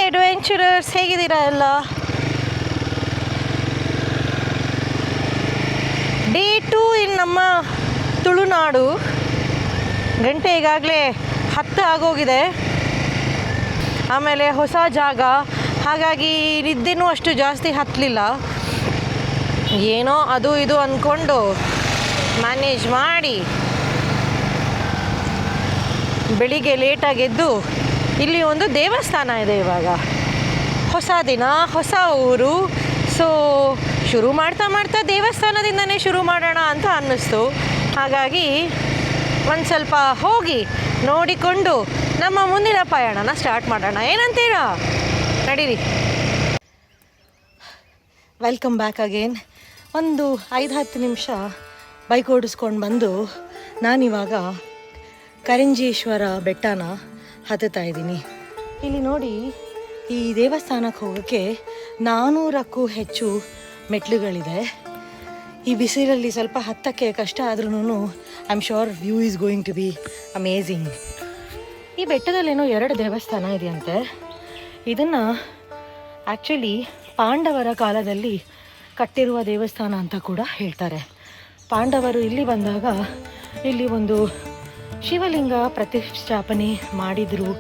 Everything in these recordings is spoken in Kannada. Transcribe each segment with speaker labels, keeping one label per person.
Speaker 1: ಅಡ್ವೆಂಚರರ್ಸ್, ಹೇಗಿದ್ದೀರಾ ಎಲ್ಲ? ಡೇ 2 ಇನ್ ನಮ್ಮ ತುಳುನಾಡು. ಗಂಟೆ ಈಗಾಗಲೇ 10 ಆಗೋಗಿದೆ. ಆಮೇಲೆ ಹೊಸ ಜಾಗ, ಹಾಗಾಗಿ ನಿದ್ದೆನೂ ಅಷ್ಟು ಜಾಸ್ತಿ ಹತ್ತಲಿಲ್ಲ. ಏನೋ ಅದು ಇದು ಅಂದ್ಕೊಂಡು ಮ್ಯಾನೇಜ್ ಮಾಡಿ ಬೆಳಿಗ್ಗೆ ಲೇಟಾಗಿ ಎದ್ದು ಇಲ್ಲಿ ಒಂದು ದೇವಸ್ಥಾನ ಇದೆ. ಇವಾಗ ಹೊಸ ದಿನ, ಹೊಸ ಊರು. ಸೊ ಶುರು ಮಾಡ್ತಾ ದೇವಸ್ಥಾನದಿಂದನೇ ಶುರು ಮಾಡೋಣ ಅಂತ ಅನ್ನಿಸ್ತು. ಹಾಗಾಗಿ ಒಂದು ಸ್ವಲ್ಪ ಹೋಗಿ ನೋಡಿಕೊಂಡು ನಮ್ಮ ಮುಂದಿನ ಪಯಣನ ಸ್ಟಾರ್ಟ್ ಮಾಡೋಣ. ಏನಂತೀರಾ? ನಡೀರಿ. Welcome back again. ಒಂದು 5-10 ನಿಮಿಷ ಬೈಕ್ ಓಡಿಸ್ಕೊಂಡು ಬಂದು ನಾನಿವಾಗ ಕರಿಂಜೇಶ್ವರ ಬೆಟ್ಟನ ಹತ್ತುತ್ತಾ ಇದ್ದೀನಿ. ಇಲ್ಲಿ ನೋಡಿ, ಈ ದೇವಸ್ಥಾನಕ್ಕೆ ಹೋಗೋಕ್ಕೆ 400ಕ್ಕೂ ಹೆಚ್ಚು ಮೆಟ್ಲುಗಳಿದೆ. ಈ ಬಿಸಿಲಲ್ಲಿ ಸ್ವಲ್ಪ ಹತ್ತಕ್ಕೆ ಕಷ್ಟ ಆದ್ರೂ I am sure view is going to be amazing. ಈ ಬೆಟ್ಟದಲ್ಲೇನೋ 2 ದೇವಸ್ಥಾನ ಇದೆಯಂತೆ. ಇದನ್ನು ಆ್ಯಕ್ಚುಲಿ ಪಾಂಡವರ ಕಾಲದಲ್ಲಿ ಕಟ್ಟಿರುವ ದೇವಸ್ಥಾನ ಅಂತ ಕೂಡ ಹೇಳ್ತಾರೆ. ಪಾಂಡವರು ಇಲ್ಲಿ ಬಂದಾಗ ಇಲ್ಲಿ ಒಂದು ಶಿವಲಿಂಗ ಪ್ರತಿಷ್ಠಾಪನೆ ಮಾಡಿದರು.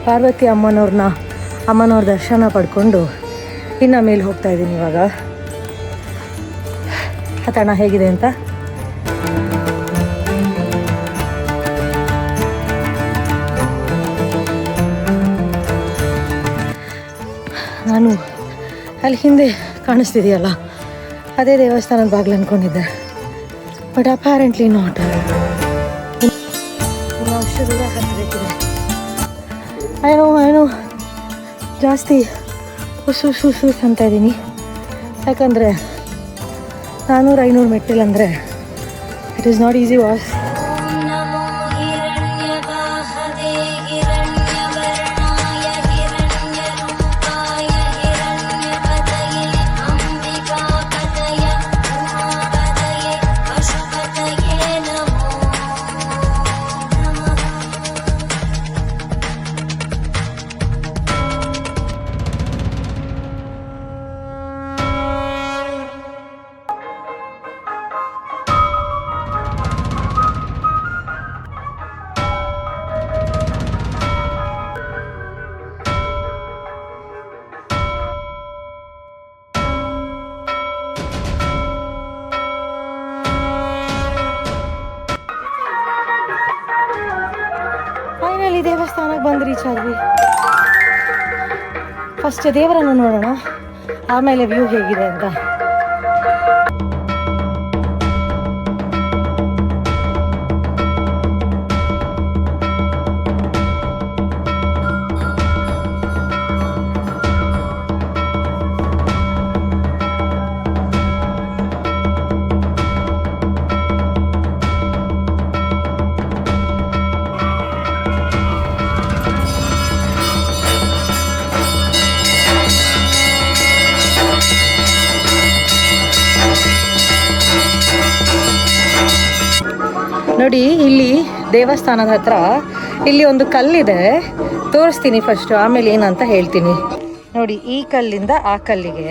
Speaker 1: ಪಾರ್ವತಿ ಅಮ್ಮನವ್ರ ದರ್ಶನ ಪಡ್ಕೊಂಡು ಇನ್ನು ಮೇಲೆ ಹೋಗ್ತಾ ಇದ್ದೀನಿ. ಇವಾಗ ಹತ್ತಣ ಹೇಗಿದೆ ಅಂತ. ನಾನು ಅಲ್ಲಿ ಹಿಂದೆ ಕಾಣಿಸ್ತಿದೆಯಲ್ಲ, ಅದೇ ದೇವಸ್ಥಾನದ ಬಾಗಿಲು ಅಂದ್ಕೊಂಡಿದ್ದೆ. But apparently not. ಇನ್ನು ಅಷ್ಟು ದೂರ ಹತ್ತಬೇಕಿದೆ. ಏನೋ ಜಾಸ್ತಿ ಉಸು ಅಂತ ಇದ್ದೀನಿ. ಯಾಕಂದರೆ 400-500 ಮೆಟ್ಟಿಲಂದರೆ it is not easy was. Finally ದೇವಸ್ಥಾನಕ್ಕೆ ಬಂದು ರೀಚ್ ಆದ್ವಿ. ಫಸ್ಟ್ ದೇವರನ್ನು ನೋಡೋಣ, ಆಮೇಲೆ ವ್ಯೂ ಹೇಗಿದೆ ಅಂತ. ನೋಡಿ, ಇಲ್ಲಿ ದೇವಸ್ಥಾನದ ಹತ್ರ ಇಲ್ಲಿ ಒಂದು ಕಲ್ಲಿದೆ, ತೋರಿಸ್ತೀನಿ ಫಸ್ಟ್, ಆಮೇಲೆ ಏನಂತ ಹೇಳ್ತೀನಿ. ನೋಡಿ, ಈ ಕಲ್ಲಿಂದ ಆ ಕಲ್ಲಿಗೆ,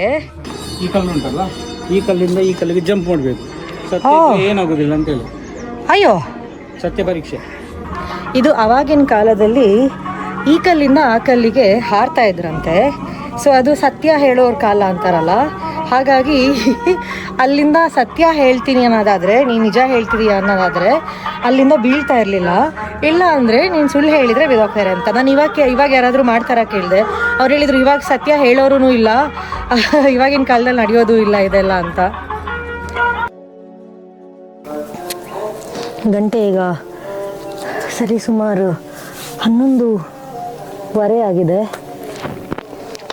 Speaker 2: ಈ ಕಲ್ಲು ಉಂಟಲ್ಲ, ಈ ಕಲ್ಲಿಂದ ಈ ಕಲ್ಲಿಗೆ ಜಂಪ್ ಮಾಡಬೇಕು. ಏನಾಗೋದಿಲ್ಲ ಅಂತ ಹೇಳಿ.
Speaker 1: ಅಯ್ಯೋ,
Speaker 2: ಸತ್ಯ ಪರೀಕ್ಷೆ
Speaker 1: ಇದು. ಅವಾಗಿನ ಕಾಲದಲ್ಲಿ ಈ ಕಲ್ಲಿಂದ ಆ ಕಲ್ಲಿಗೆ ಹಾರ್ತಾ ಇದ್ರಂತೆ. ಸೊ ಅದು ಸತ್ಯ ಹೇಳೋರ ಕಾಲ ಅಂತಾರಲ್ಲ, ಹಾಗಾಗಿ ಅಲ್ಲಿಂದ ಸತ್ಯ ಹೇಳ್ತೀನಿ ಅನ್ನೋದಾದರೆ, ನೀನು ನಿಜ ಹೇಳ್ತೀಯ ಅನ್ನೋದಾದರೆ ಅಲ್ಲಿಂದ ಬೀಳ್ತಾ ಇರಲಿಲ್ಲ. ಇಲ್ಲ ಅಂದರೆ ನೀನು ಸುಳ್ಳು ಹೇಳಿದರೆ ಬಿದೋಗ್ತಾರೆ ಅಂತ. ನಾನು ಇವಾಗ ಯಾರಾದರೂ ಮಾಡ್ತಾರ ಕೇಳಿದೆ. ಅವ್ರು ಹೇಳಿದರು ಇವಾಗ ಸತ್ಯ ಹೇಳೋರು ಇಲ್ಲ, ಇವಾಗಿನ ಕಾಲದಲ್ಲಿ ನಡೆಯೋದು ಇಲ್ಲ ಇದೆಲ್ಲ ಅಂತ. ಗಂಟೆ ಈಗ ಸರಿ ಸುಮಾರು 11:15 ಆಗಿದೆ.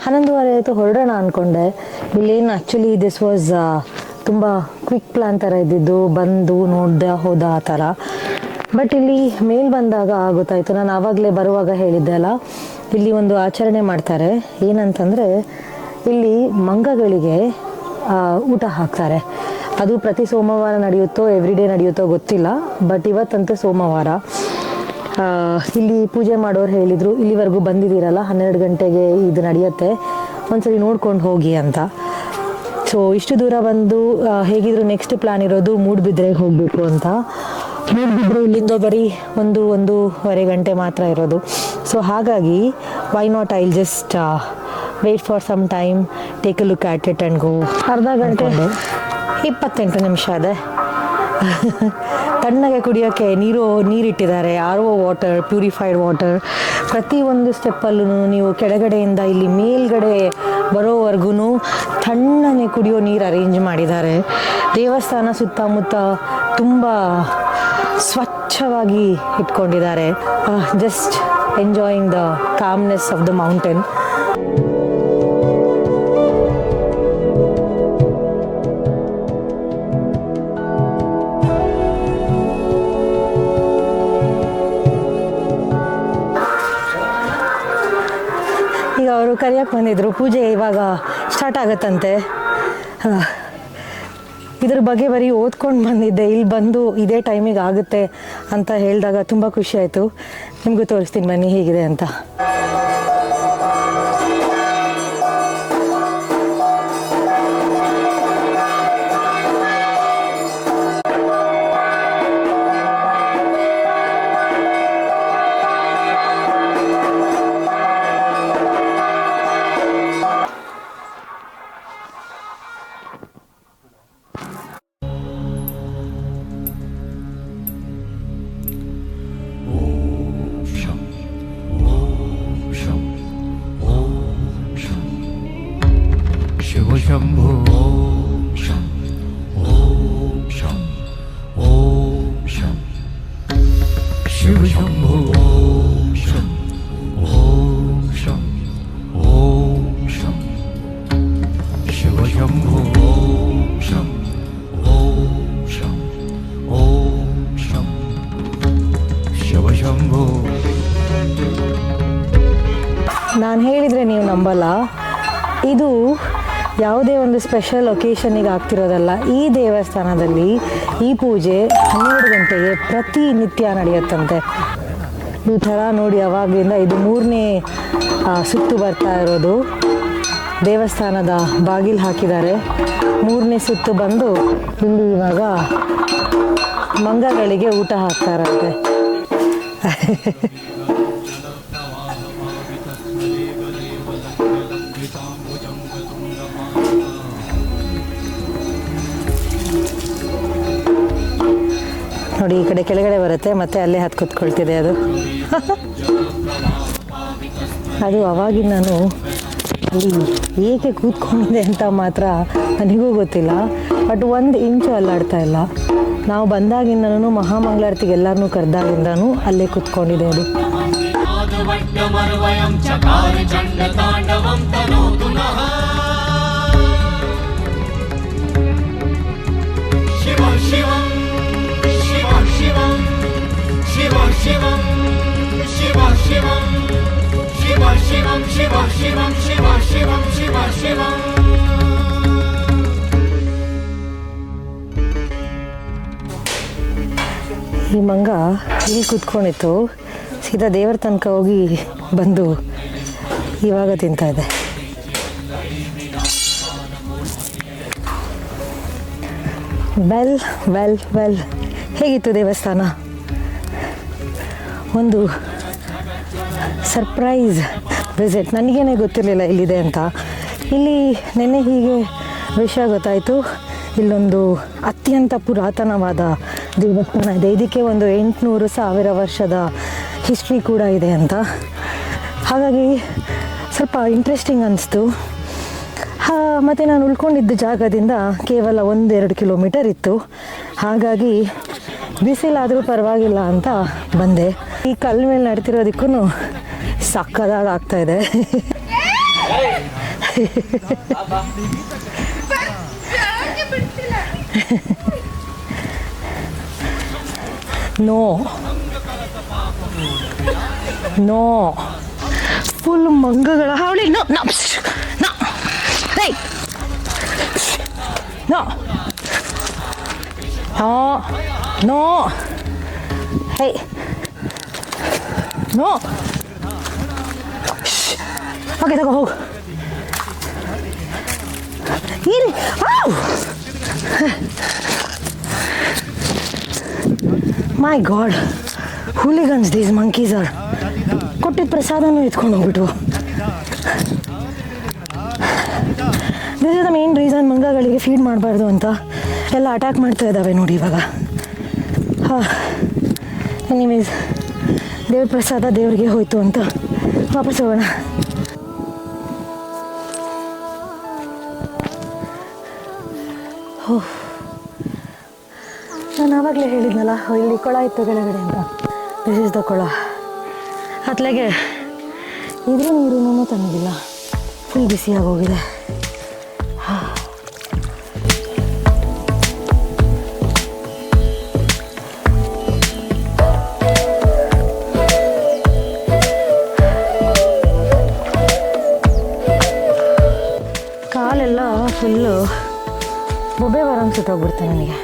Speaker 1: 11:15 ಆಯಿತು, ಹೊರಡೋಣ ಅಂದ್ಕೊಂಡೆ. ಇಲ್ಲೇನು ಆ್ಯಕ್ಚುಲಿ ದಿಸ್ ವಾಸ್ ತುಂಬ ಕ್ವಿಕ್ ಪ್ಲ್ಯಾನ್ ಥರ ಇದ್ದಿದ್ದು, ಬಂದು ನೋಡ್ದೆ ಹೋದ ಆ ಥರ. ಬಟ್ ಇಲ್ಲಿ ಮೇಲ್ ಬಂದಾಗ ಗೊತ್ತಾಯಿತು, ನಾನು ಆವಾಗಲೇ ಬರುವಾಗ ಹೇಳಿದ್ದೆ ಅಲ್ಲ, ಇಲ್ಲಿ ಒಂದು ಆಚರಣೆ ಮಾಡ್ತಾರೆ. ಏನಂತಂದರೆ ಇಲ್ಲಿ ಮಂಗಗಳಿಗೆ ಊಟ ಹಾಕ್ತಾರೆ. ಅದು ಪ್ರತಿ ಸೋಮವಾರ ನಡೆಯುತ್ತೋ ಎವ್ರಿ ಡೇ ನಡೆಯುತ್ತೋ ಗೊತ್ತಿಲ್ಲ, ಬಟ್ ಇವತ್ತಂತೂ ಸೋಮವಾರ. ಇಲ್ಲಿ ಪೂಜೆ ಮಾಡೋರು ಹೇಳಿದರು, ಇಲ್ಲಿವರೆಗೂ ಬಂದಿದ್ದೀರಲ್ಲ 12 ಗಂಟೆಗೆ ಇದು ನಡೆಯುತ್ತೆ, ಒಂದ್ಸರಿ ನೋಡ್ಕೊಂಡು ಹೋಗಿ ಅಂತ. ಸೊ ಇಷ್ಟು ದೂರ ಬಂದು ಹೇಗಿದ್ರು ನೆಕ್ಸ್ಟ್ ಪ್ಲ್ಯಾನ್ ಇರೋದು ಮೂಡುಬಿದ್ರೆಗೆ ಹೋಗಬೇಕು ಅಂತ. ಮೂಡುಬಿದ್ರೆ ಇಲ್ಲಿಂದ ಬರೀ 1-1.5 ಗಂಟೆ ಮಾತ್ರ ಇರೋದು. ಸೊ ಹಾಗಾಗಿ why not I'll just wait for some time, take a look at it and go. ಅರ್ಧ ಗಂಟೆ 28 ನಿಮಿಷ ಇದೆ. ತಣ್ಣಗೆ ಕುಡಿಯೋಕ್ಕೆ ನೀರಿಟ್ಟಿದ್ದಾರೆ, RO ವಾಟರ್, ಪ್ಯೂರಿಫೈಡ್ ವಾಟರ್. ಪ್ರತಿಯೊಂದು ಸ್ಟೆಪ್ಪಲ್ಲೂ ನೀವು ಕೆಳಗಡೆಯಿಂದ ಇಲ್ಲಿ ಮೇಲ್ಗಡೆ ಬರೋವರೆಗೂ ತಣ್ಣನೆ ಕುಡಿಯೋ ನೀರು ಅರೇಂಜ್ ಮಾಡಿದ್ದಾರೆ. ದೇವಸ್ಥಾನ ಸುತ್ತಮುತ್ತ ತುಂಬ ಸ್ವಚ್ಛವಾಗಿ ಇಟ್ಕೊಂಡಿದ್ದಾರೆ. Just enjoying the calmness of the mountain. ಈಗ ಅವರು ಕರೆಯೋಕ್ಕೆ ಬಂದಿದ್ರು, ಪೂಜೆ ಇವಾಗ ಸ್ಟಾರ್ಟ್ ಆಗುತ್ತಂತೆ. ಇದ್ರ ಬಗ್ಗೆ ಬರೀ ಓದ್ಕೊಂಡು ಬಂದಿದ್ದೆ, ಇಲ್ಲಿ ಬಂದು ಇದೇ ಟೈಮಿಗೆ ಆಗುತ್ತೆ ಅಂತ ಹೇಳಿದಾಗ ತುಂಬ ಖುಷಿ ಆಯಿತು. ನಿಮಗೂ ತೋರಿಸ್ತೀನಿ ಬನ್ನಿ ಹೇಗಿದೆ ಅಂತ.
Speaker 3: शंभो ओम शं ओम शं ओम शं शिव शंभो ओम शं ओम शं ओम शं शिव शंभो ओम शं ओम शं ओम शं शिव शंभो.
Speaker 1: ನಾನು ಹೇಳಿದರೆ ನೀವು ನಂಬಲ್ಲ, ಇದು ಯಾವುದೇ ಒಂದು ಸ್ಪೆಷಲ್ ಒಕೇಶನ್ನಿಗೆ ಆಗ್ತಿರೋದಲ್ಲ. ಈ ದೇವಸ್ಥಾನದಲ್ಲಿ ಈ ಪೂಜೆ 12 ಗಂಟೆಗೆ ಪ್ರತಿನಿತ್ಯ ನಡೆಯುತ್ತಂತೆ. ಈ ಥರ ನೋಡಿ, ಅವಾಗಿಂದ ಇದು 3ನೇ ಸುತ್ತು ಬರ್ತಾ ಇರೋದು. ದೇವಸ್ಥಾನದ ಬಾಗಿಲು ಹಾಕಿದ್ದಾರೆ, 3ನೇ ಸುತ್ತು ಬಂದು ಇಲ್ಲಿ ಇವಾಗ ಮಂಗಗಳಿಗೆ ಊಟ ಹಾಕ್ತಾರಂತೆ. ನೋಡಿ, ಈ ಕಡೆ ಕೆಳಗಡೆ ಬರುತ್ತೆ, ಮತ್ತೆ ಅಲ್ಲೇ ಹತ್ತು ಕೂತ್ಕೊಳ್ತಿದೆ ಅದು. ಅದು ಅವಾಗಿನ ನಾನು ಅಲ್ಲಿ ಏಕೆ ಕೂತ್ಕೊಂಡಿದೆ ಅಂತ ಮಾತ್ರ ನನಗೂ ಗೊತ್ತಿಲ್ಲ, ಬಟ್ 1 ಇಂಚು ಅಲ್ಲಾಡ್ತಾ ಇಲ್ಲ. ನಾವು ಬಂದಾಗಿಂದನೂ ಮಹಾಮಂಗಳಾರತಿಗೆ ಎಲ್ಲರನ್ನೂ ಕರೆದಾಗಿಂದನೂ ಅಲ್ಲೇ ಕೂತ್ಕೊಂಡಿದೆ ಅದು. ಈ ಮಂಗ ಇಲ್ಲಿ ಕೂತ್ಕೊಂಡಿತ್ತು, ಸೀದಾ ದೇವರ ತನಕ ಹೋಗಿ ಬಂದು ಇವಾಗ ತಿಂತಾ ಇದೆ. ವೆಲ್ ವೆಲ್ ವೆಲ್ ಹೇಗಿತ್ತು ದೇವಸ್ಥಾನ? ಒಂದು ಸರ್ಪ್ರೈಸ್ ವಿಸಿಟ್. ನನಗೇನೆ ಗೊತ್ತಿರಲಿಲ್ಲ ಇಲ್ಲಿದೆ ಅಂತ. ಇಲ್ಲಿ ನೆನ್ನೆ ಹೀಗೆ ವಿಷಯ ಗೊತ್ತಾಯಿತು, ಇಲ್ಲೊಂದು ಅತ್ಯಂತ ಪುರಾತನವಾದ ದೇವಸ್ಥಾನ ಇದೆ. ಇದಕ್ಕೆ ಒಂದು 800,000 ವರ್ಷದ ಹಿಸ್ಟ್ರಿ ಕೂಡ ಇದೆ ಅಂತ. ಹಾಗಾಗಿ ಸ್ವಲ್ಪ ಇಂಟ್ರೆಸ್ಟಿಂಗ್ ಅನ್ನಿಸ್ತು. ಮತ್ತು ನಾನು ಉಳ್ಕೊಂಡಿದ್ದ ಜಾಗದಿಂದ ಕೇವಲ 1-2 ಕಿಲೋಮೀಟರ್ ಇತ್ತು. ಹಾಗಾಗಿ ಬಿಸಿಲಾದರೂ ಪರವಾಗಿಲ್ಲ ಅಂತ ಬಂದೆ. ಈ ಕಲ್ಲು ಮೇಲೆ ನಡ್ತಿರೋದಕ್ಕೂ ಸಕ್ಕದಾಗಿ ಆಗ್ತಾಯಿದೆ. ನೋ ನೋ ಫುಲ್ ಮಂಗಗಳ ಹಾವಳಿ. No no no hey no no no hey no. Okay ತಗೋ ಹೋಗು. ಇಲ್ಲಿ my God, hooligans these monkeys are. ಕೊಟ್ಟಿದ್ದ ಪ್ರಸಾದನೂ ಎತ್ಕೊಂಡು ಹೋಗ್ಬಿಟ್ವು. This is the main reason ಮಂಗಗಳಿಗೆ ಫೀಡ್ ಮಾಡಬಾರ್ದು ಅಂತ ಎಲ್ಲ ಅಟ್ಯಾಕ್ ಮಾಡ್ತಾ ಇದ್ದಾವೆ ನೋಡಿ ಇವಾಗ. ಹಾಂ, ಎನಿವೇಸ್ ದೇವ್ರ ಪ್ರಸಾದ ದೇವ್ರಿಗೆ ಹೋಯ್ತು ಅಂತ ವಾಪಸ್ ಹೋಗೋಣ. ಓಹ್, ನಾನು ಆವಾಗಲೇ ಹೇಳಿದ್ನಲ್ಲ ಇಲ್ಲಿ ಕೊಳ ಇತ್ತು ಕೆಳಗಡೆ ಅಂತ. ದಿಸ್ ಇಸ್ ದ ಕೊಳ. ಅತ್ಲೆಗೆ ಇದ್ರ ನೀರು ತಣ್ಣಗಿಲ್ಲ, ಫುಲ್ ಬಿಸಿಯಾಗಿ ಹೋಗಿದೆ. ಕಾಲೆಲ್ಲ ಫುಲ್ಲು ಬೊಬ್ಬೆ ಬರಂಗೆ ಸುಟ್ಟೋಗ್ಬಿಡ್ತೆ ನನಗೆ.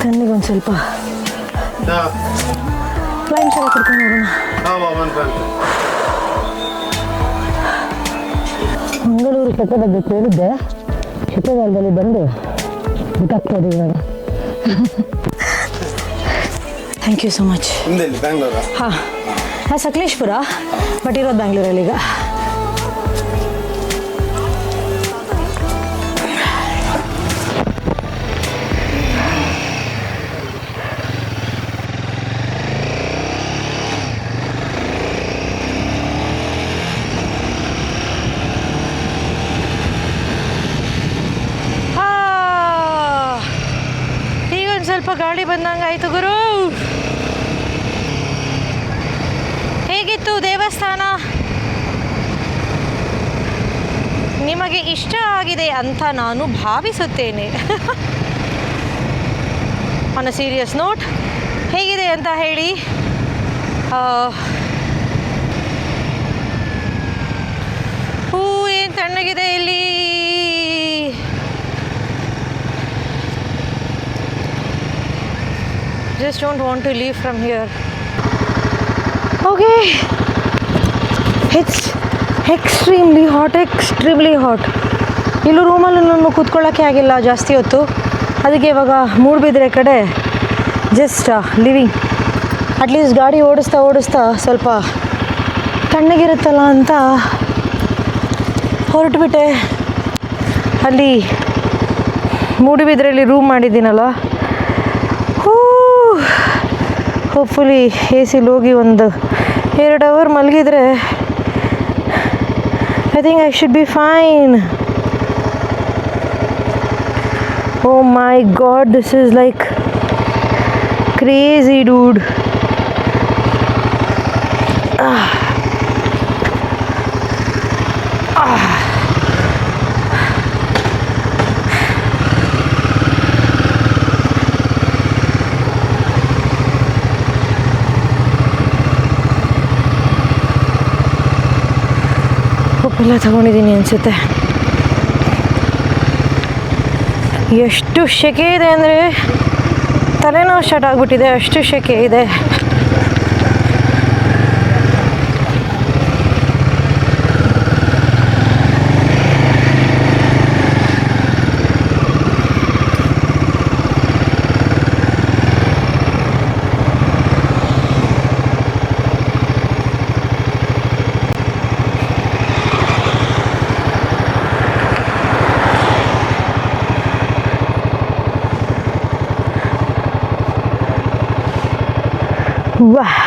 Speaker 1: ಕಣ್ಣಿಗೊಂದು ಸ್ವಲ್ಪ ಕ್ಲೈಮ್ ಶಾಲ ಕುಡ್ಕೊಂಡು ಹೋಗೋಣ. ಮಂಗಳೂರು ಕೆಟ್ಟ ಬಗ್ಗೆ ಕೇಳಿದ್ದೆ, ಶೀತಗಾಲದಲ್ಲಿ ಬಂದು ಬಿಟ್ಟಾಕ್ಬೋದು ಇವಾಗ. Thank you so much. ಹಾಂ, ಸಕಲೇಶ್ಪುರ, ಬಟ್ ಇರೋದು ಬ್ಯಾಂಗ್ಳೂರಲ್ಲಿ ಈಗ. ಸ್ವಲ್ಪ ಗಾಳಿ ಬಂದಂಗೆ ಆಯಿತು ಗುರು. ಹೇಗಿತ್ತು ದೇವಸ್ಥಾನ? ನಿಮಗೆ ಇಷ್ಟ ಆಗಿದೆ ಅಂತ ನಾನು ಭಾವಿಸುತ್ತೇನೆ. ಆನ್ ಅ ಸೀರಿಯಸ್ ನೋಟ್, ಹೇಗಿದೆ ಅಂತ ಹೇಳಿ. ಹೂ ಏನು ತಣ್ಣಗಿದೆ ಇಲ್ಲಿ. Just don't want to leave from here. Okay, it's extremely hot. ಇಲ್ಲೂ ರೂಮಲ್ಲೂ ನಾನು ಕೂತ್ಕೊಳ್ಳೋಕ್ಕೆ ಆಗಿಲ್ಲ ಜಾಸ್ತಿ ಹೊತ್ತು. ಅದಕ್ಕೆ ಇವಾಗ ಮೂಡುಬಿದ್ರೆ ಕಡೆ ಜಸ್ಟ್ ಲಿವಿಂಗ್. ಅಟ್ಲೀಸ್ಟ್ ಗಾಡಿ ಓಡಿಸ್ತಾ ಸ್ವಲ್ಪ ತಣ್ಣಗಿರುತ್ತಲ್ಲ ಅಂತ ಹೊರಟುಬಿಟ್ಟೆ. ಅಲ್ಲಿ ಮೂಡುಬಿದ್ರೆಯಲ್ಲಿ ರೂಮ್ ಮಾಡಿದ್ದೀನಲ್ಲ, ಹೋಪ್ಫುಲಿ ಎ ಸಿಲಿ ಹೋಗಿ ಒಂದು 2 ಅವರ್ ಮಲಗಿದ್ರೆ I think I should be fine. Oh my God, this is like crazy dude. ಎಲ್ಲ ತಗೊಂಡಿದ್ದೀನಿ ಅನಿಸುತ್ತೆ. ಎಷ್ಟು ಸೆಕೆ ಇದೆ ಅಂದರೆ ತಲೆನೋವು ಸ್ಟಾರ್ಟ್ ಆಗಿಬಿಟ್ಟಿದೆ, ಅಷ್ಟು ಸೆಕೆ ಇದೆ. ವಾಹ್,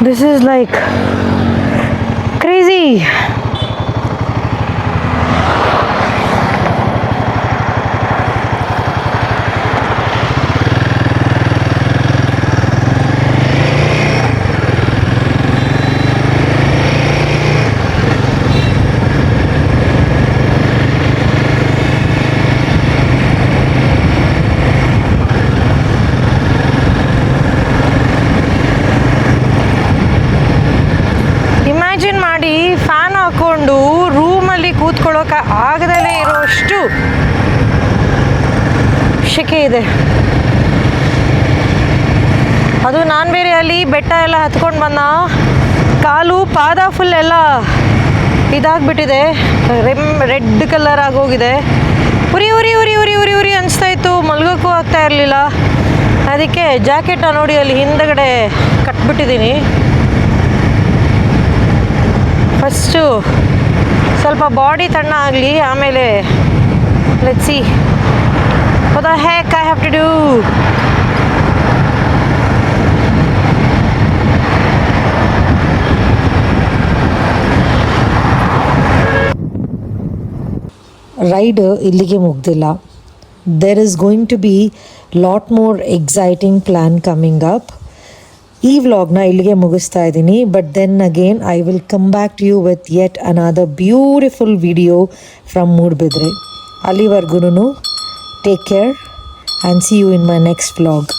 Speaker 1: this is like crazy. Imagine ಮಾಡಿ, ಫ್ಯಾನ್ ಹಾಕ್ಕೊಂಡು ರೂಮಲ್ಲಿ ಕೂತ್ಕೊಳ್ಳೋಕೆ ಆಗದಲ್ಲೇ ಇರೋಷ್ಟು ಶೆಕೆ ಇದೆ. ಅದು ನಾನು ಬೇರೆ ಅಲ್ಲಿ ಬೆಟ್ಟ ಎಲ್ಲ ಹತ್ಕೊಂಡು ಬಂದ, ಕಾಲು ಪಾದ ಫುಲ್ ಎಲ್ಲ ಇದಾಗ್ಬಿಟ್ಟಿದೆ, ರೆಡ್ ಕಲರ್ ಆಗೋಗಿದೆ. ಉರಿ ಉರಿ ಉರಿ ಉರಿ ಉರಿ ಉರಿ ಅನಿಸ್ತಾ ಇತ್ತು, ಮಲ್ಗೋಕ್ಕೂ ಆಗ್ತಾ ಇರಲಿಲ್ಲ. ಅದಕ್ಕೆ ಜಾಕೆಟ್ನ ನೋಡಿ ಅಲ್ಲಿ ಹಿಂದಗಡೆ ಕಟ್ಬಿಟ್ಟಿದ್ದೀನಿ. ಫಸ್ಟು ಸ್ವಲ್ಪ ಬಾಡಿ ತಣ್ಣ ಆಗಲಿ, ಆಮೇಲೆ let's see what the heck I have to do. Ride ಇಲ್ಲಿಗೆ ಮುಗ್ದಿಲ್ಲ. There is going to be lot more exciting plan coming up. ಈ ವ್ಲಾಗ್ನ ಇಲ್ಲಿಗೆ ಮುಗಿಸ್ತಾ ಇದ್ದೀನಿ. But then again I will come back to you with yet another beautiful video from Moodbidri. ಅಲ್ಲಿವರೆಗೂ take care and see you in my next vlog.